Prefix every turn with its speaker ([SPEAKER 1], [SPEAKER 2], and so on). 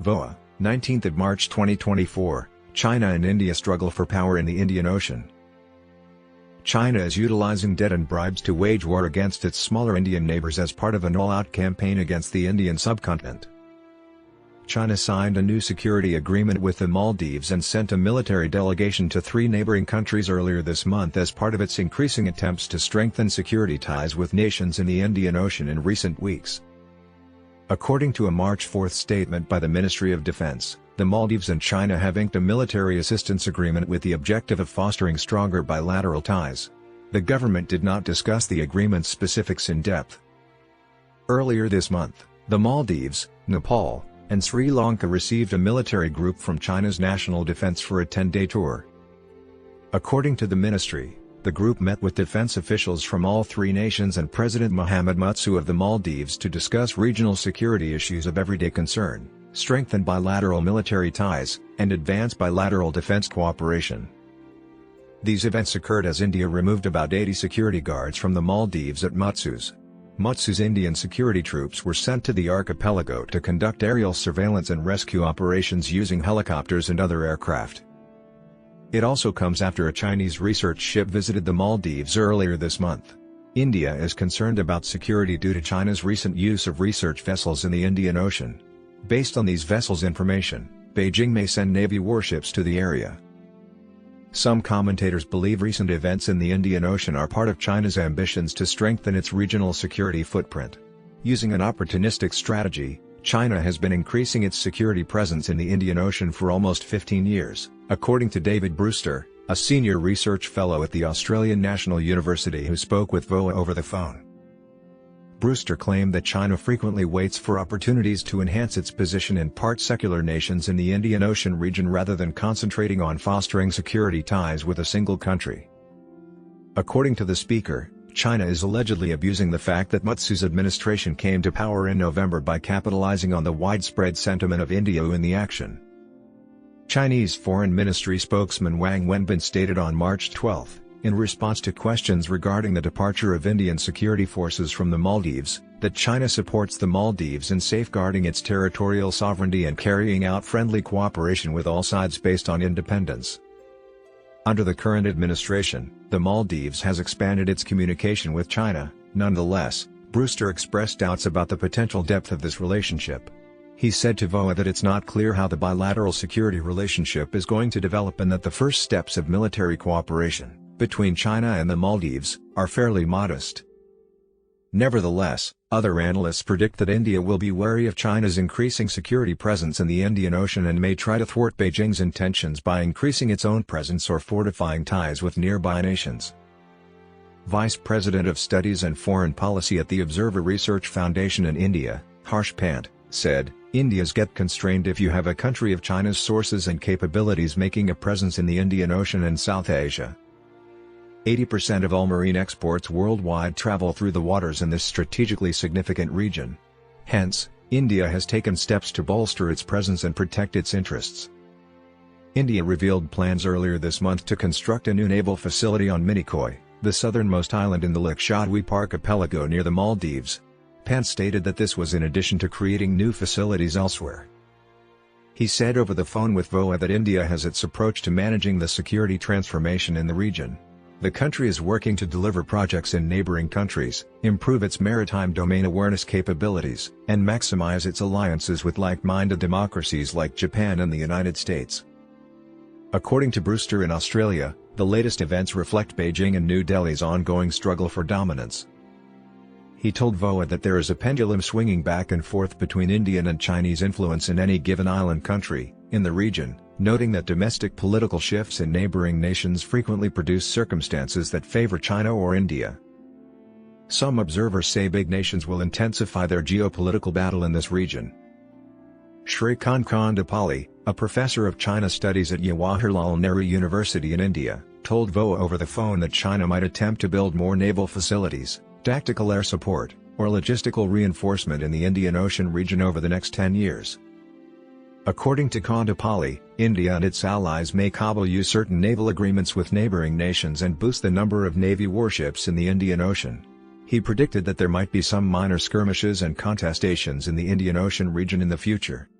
[SPEAKER 1] VOA, 19th of March 2024, China and India struggle for power in the Indian Ocean. China is utilizing debt and bribes to wage war against its smaller Indian neighbors as part of an all-out campaign against the Indian subcontinent. China signed a new security agreement with the Maldives and sent a military delegation to 3 neighboring countries earlier this month as part of its increasing attempts to strengthen security ties with nations in the Indian Ocean in recent weeks. According to a March 4 statement by the Ministry of Defense, the Maldives and China have inked a military assistance agreement with the objective of fostering stronger bilateral ties. The government did not discuss the agreement's specifics in depth. Earlier this month, the Maldives, Nepal, and Sri Lanka received a military group from China's National Defense for a 10-day tour. According to the ministry, the group met with defense officials from all 3 nations and President Mohamed Mutsu of the Maldives to discuss regional security issues of everyday concern, strengthen bilateral military ties, and advance bilateral defense cooperation. These events occurred as India removed about 80 security guards from the Maldives at Mutsu's Indian security troops were sent to the archipelago to conduct aerial surveillance and rescue operations using helicopters and other aircraft. It also comes after a Chinese research ship visited the Maldives earlier this month. India is concerned about security due to China's recent use of research vessels in the Indian Ocean. Based on these vessels' information, Beijing may send Navy warships to the area. Some commentators believe recent events in the Indian Ocean are part of China's ambitions to strengthen its regional security footprint. Using an opportunistic strategy, China has been increasing its security presence in the Indian Ocean for almost 15 years, according to David Brewster, a senior research fellow at the Australian National University who spoke with VOA over the phone. Brewster claimed that China frequently waits for opportunities to enhance its position in part-secular nations in the Indian Ocean region rather than concentrating on fostering security ties with a single country. According to the speaker, China is allegedly abusing the fact that Mutsu's administration came to power in November by capitalizing on the widespread sentiment of India in the action. Chinese Foreign Ministry spokesman Wang Wenbin stated on March 12, in response to questions regarding the departure of Indian security forces from the Maldives, that China supports the Maldives in safeguarding its territorial sovereignty and carrying out friendly cooperation with all sides based on independence. Under the current administration, the Maldives has expanded its communication with China. Nonetheless, Brewster expressed doubts about the potential depth of this relationship. He said to VOA that it's not clear how the bilateral security relationship is going to develop and that the first steps of military cooperation between China and the Maldives are fairly modest. Nevertheless, other analysts predict that India will be wary of China's increasing security presence in the Indian Ocean and may try to thwart Beijing's intentions by increasing its own presence or fortifying ties with nearby nations. Vice President of Studies and Foreign Policy at the Observer Research Foundation in India, Harsh Pant, said, "India's get constrained if you have a country of China's sources and capabilities making a presence in the Indian Ocean and South Asia." 80% of all marine exports worldwide travel through the waters in this strategically significant region. Hence, India has taken steps to bolster its presence and protect its interests. India revealed plans earlier this month to construct a new naval facility on Minicoy, the southernmost island in the Lakshadweep archipelago near the Maldives. Pence stated that this was in addition to creating new facilities elsewhere. He said over the phone with VOA that India has its approach to managing the security transformation in the region. The country is working to deliver projects in neighboring countries, improve its maritime domain awareness capabilities, and maximize its alliances with like-minded democracies like Japan and the United States. According to Brewster in Australia, the latest events reflect Beijing and New Delhi's ongoing struggle for dominance. He told VOA that there is a pendulum swinging back and forth between Indian and Chinese influence in any given island country, in the region, noting that domestic political shifts in neighboring nations frequently produce circumstances that favor China or India. Some observers say big nations will intensify their geopolitical battle in this region. Sri Lanka, a professor of China studies at Jawaharlal Nehru University in India, told VOA over the phone that China might attempt to build more naval facilities, tactical air support, or logistical reinforcement in the Indian Ocean region over the next 10 years. According to Kondapalli, India and its allies may use certain naval agreements with neighboring nations and boost the number of Navy warships in the Indian Ocean. He predicted that there might be some minor skirmishes and contestations in the Indian Ocean region in the future.